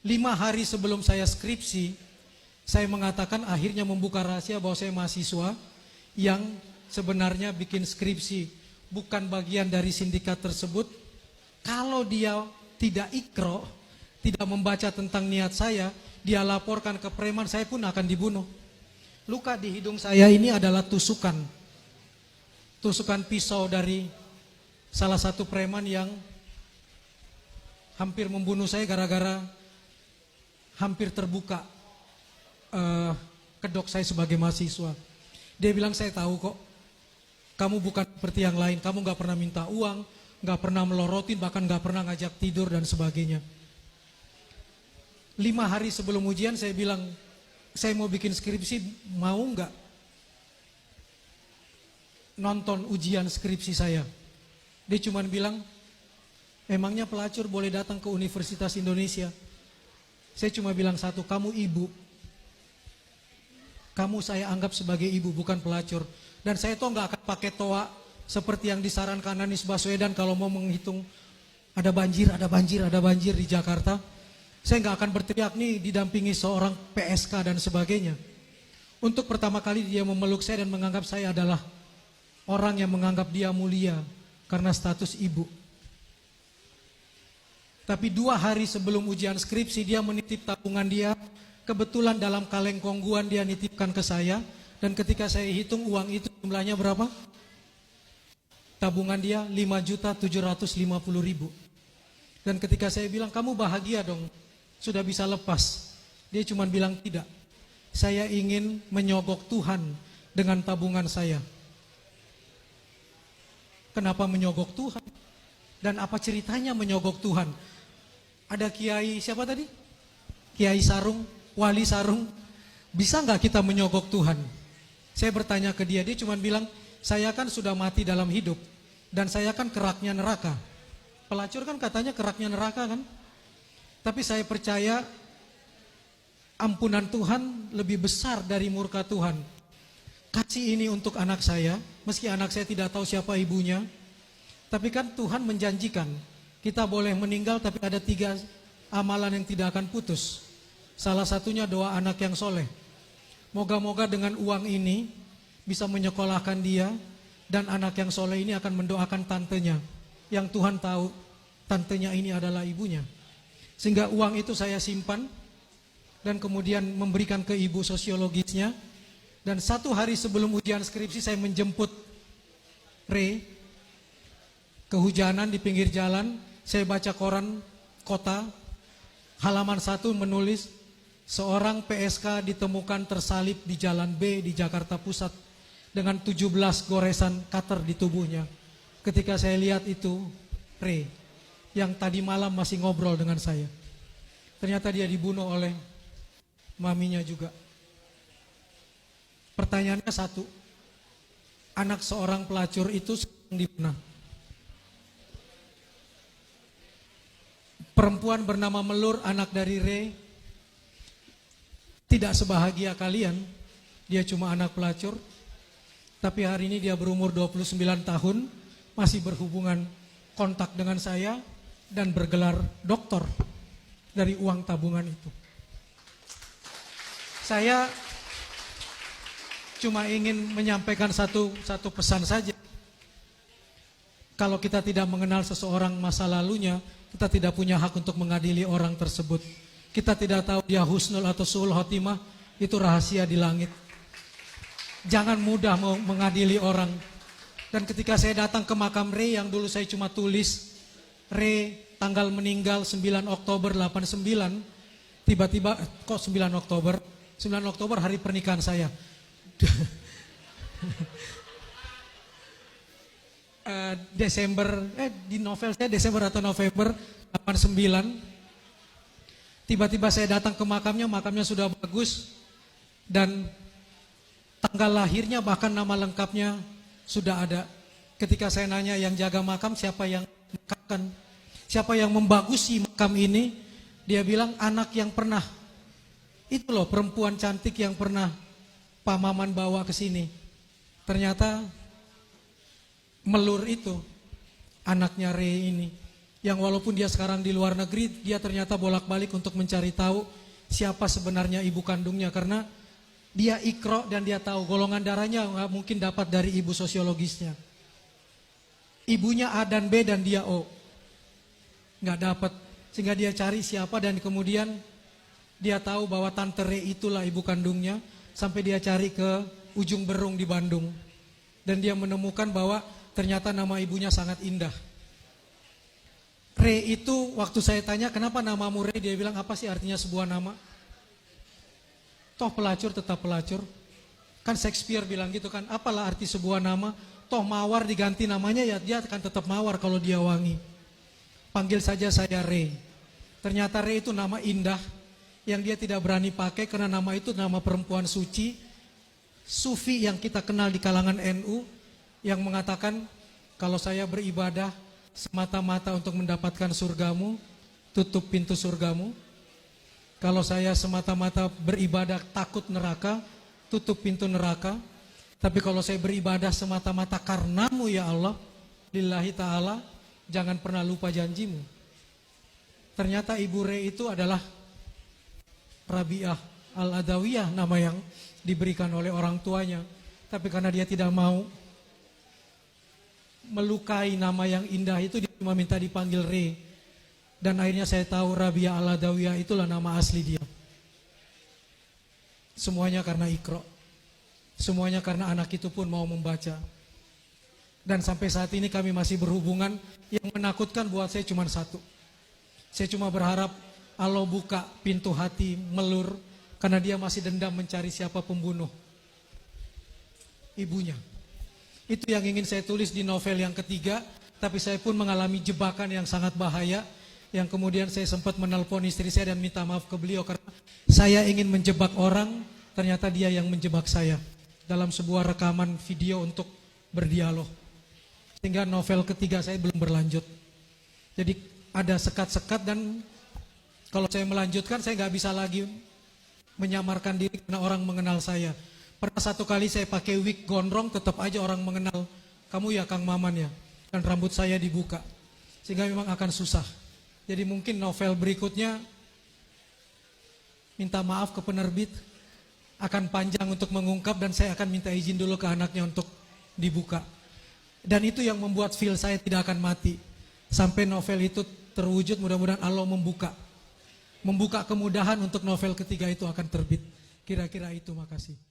5 hari sebelum saya skripsi, saya mengatakan akhirnya membuka rahasia bahwa saya mahasiswa yang sebenarnya bikin skripsi, bukan bagian dari sindikat tersebut. Kalau dia tidak ikro, tidak membaca tentang niat saya, dia laporkan ke preman, saya pun akan dibunuh. Luka di hidung saya ini adalah tusukan pisau dari salah satu preman yang hampir membunuh saya gara-gara hampir terbuka kedok saya sebagai mahasiswa. Dia bilang, saya tahu kok, kamu bukan seperti yang lain, kamu gak pernah minta uang, gak pernah melorotin, bahkan gak pernah ngajak tidur dan sebagainya. 5 hari sebelum ujian saya bilang, saya mau bikin skripsi, mau gak nonton ujian skripsi saya? Dia cuma bilang, emangnya pelacur boleh datang ke Universitas Indonesia? Saya cuma bilang satu, kamu ibu. Kamu saya anggap sebagai ibu, bukan pelacur. Dan saya tuh gak akan pakai toa seperti yang disarankan Anies Baswedan kalau mau menghitung ada banjir di Jakarta. Saya gak akan berteriak nih didampingi seorang PSK dan sebagainya. Untuk pertama kali dia memeluk saya dan menganggap saya adalah orang yang menganggap dia mulia karena status ibu. Tapi 2 hari sebelum ujian skripsi dia menitip tabungan dia. Kebetulan dalam kaleng kongguan dia nitipkan ke saya. Dan ketika saya hitung uang itu jumlahnya berapa? Tabungan dia 5.750.000. Dan ketika saya bilang, kamu bahagia dong, sudah bisa lepas. Dia cuma bilang, tidak. Saya ingin menyogok Tuhan dengan tabungan saya. Kenapa menyogok Tuhan? Dan apa ceritanya menyogok Tuhan? Ada kiai siapa tadi? Kiai Sarung, Wali Sarung. Bisa nggak kita menyogok Tuhan? Saya bertanya ke dia, dia cuma bilang, saya kan sudah mati dalam hidup. Dan saya kan keraknya neraka. Pelacur kan katanya keraknya neraka kan? Tapi saya percaya ampunan Tuhan lebih besar dari murka Tuhan. Kasih ini untuk anak saya, meski anak saya tidak tahu siapa ibunya. Tapi kan Tuhan menjanjikan, kita boleh meninggal tapi ada 3 amalan yang tidak akan putus. Salah satunya doa anak yang soleh. Moga-moga dengan uang ini bisa menyekolahkan dia, dan anak yang soleh ini akan mendoakan tantenya, yang Tuhan tahu tantenya ini adalah ibunya. Sehingga uang itu saya simpan dan kemudian memberikan ke ibu sosiologisnya. Dan 1 hari sebelum ujian skripsi saya menjemput Ray. Kehujanan di pinggir jalan, saya baca koran kota, halaman 1 menulis, seorang PSK ditemukan tersalib di Jalan B di Jakarta Pusat dengan 17 goresan cutter di tubuhnya. Ketika saya lihat itu, Ray, yang tadi malam masih ngobrol dengan saya. Ternyata dia dibunuh oleh maminya juga. Pertanyaannya satu, anak seorang pelacur itu sedang di mana? Perempuan bernama Melur, anak dari Ray, tidak sebahagia kalian. Dia cuma anak pelacur. Tapi hari ini dia berumur 29 tahun, masih berhubungan kontak dengan saya dan bergelar doktor dari uang tabungan itu. Saya cuma ingin menyampaikan satu pesan saja. Kalau kita tidak mengenal seseorang masa lalunya, kita tidak punya hak untuk mengadili orang tersebut. Kita tidak tahu dia husnul atau su'ul khotimah, itu rahasia di langit. Jangan mudah mau mengadili orang. Dan ketika saya datang ke makam Ray yang dulu saya cuma tulis Ray tanggal meninggal 9 Oktober 89, tiba-tiba kok 9 Oktober? 9 Oktober hari pernikahan saya. Di novel saya Desember atau November 89. Tiba-tiba saya datang ke makamnya sudah bagus, dan tanggal lahirnya bahkan nama lengkapnya sudah ada. Ketika saya nanya yang jaga makam, siapa yang memakamkan, siapa yang membagusi makam ini, dia bilang anak yang pernah, itu loh perempuan cantik yang pernah Pak Maman bawa ke sini. Ternyata Melur itu anaknya Ray ini. Yang walaupun dia sekarang di luar negeri, dia ternyata bolak-balik untuk mencari tahu siapa sebenarnya ibu kandungnya. Karena dia ikro dan dia tahu golongan darahnya nggak mungkin dapat dari ibu sosiologisnya. Ibunya A dan B dan dia O. Nggak dapat. Sehingga dia cari siapa dan kemudian dia tahu bahwa Tante Re itulah ibu kandungnya. Sampai dia cari ke ujung Berung di Bandung. Dan dia menemukan bahwa ternyata nama ibunya sangat indah. Re itu waktu saya tanya kenapa namamu Re, dia bilang apa sih artinya sebuah nama? Toh pelacur tetap pelacur. Kan Shakespeare bilang gitu kan, apalah arti sebuah nama? Toh mawar diganti namanya ya dia akan tetap mawar kalau dia wangi. Panggil saja saya Re. Ternyata Re itu nama indah yang dia tidak berani pakai karena nama itu nama perempuan suci, sufi yang kita kenal di kalangan NU yang mengatakan kalau saya beribadah semata-mata untuk mendapatkan surgamu, tutup pintu surgamu. Kalau saya semata-mata beribadah takut neraka, tutup pintu neraka. Tapi kalau saya beribadah semata-mata karenamu ya Allah, lillahi ta'ala, jangan pernah lupa janjimu. Ternyata Ibu Re itu adalah Rabi'ah Al-Adawiyah, nama yang diberikan oleh orang tuanya. Tapi karena dia tidak mau melukai nama yang indah itu, dia cuma minta dipanggil Re. Dan akhirnya saya tahu Rabi'ah Al-Adawiyah itulah nama asli dia. Semuanya karena ikro. Semuanya karena anak itu pun mau membaca. Dan sampai saat ini kami masih berhubungan. Yang menakutkan buat saya cuma satu. Saya cuma berharap Allah buka pintu hati melur. Karena dia masih dendam mencari siapa pembunuh ibunya. Itu yang ingin saya tulis di novel yang ketiga, tapi saya pun mengalami jebakan yang sangat bahaya, yang kemudian saya sempat menelpon istri saya dan minta maaf ke beliau karena saya ingin menjebak orang, ternyata dia yang menjebak saya dalam sebuah rekaman video untuk berdialog. Sehingga novel ketiga saya belum berlanjut. Jadi ada sekat-sekat dan kalau saya melanjutkan saya nggak bisa lagi menyamarkan diri karena orang mengenal saya. Pernah satu kali saya pakai wig gondrong, tetap aja orang mengenal, kamu ya Kang Maman ya. Dan rambut saya dibuka. Sehingga memang akan susah. Jadi mungkin novel berikutnya, minta maaf ke penerbit, akan panjang untuk mengungkap dan saya akan minta izin dulu ke anaknya untuk dibuka. Dan itu yang membuat feel saya tidak akan mati. Sampai novel itu terwujud, mudah-mudahan Allah membuka. Membuka kemudahan untuk novel ketiga itu akan terbit. Kira-kira itu, makasih.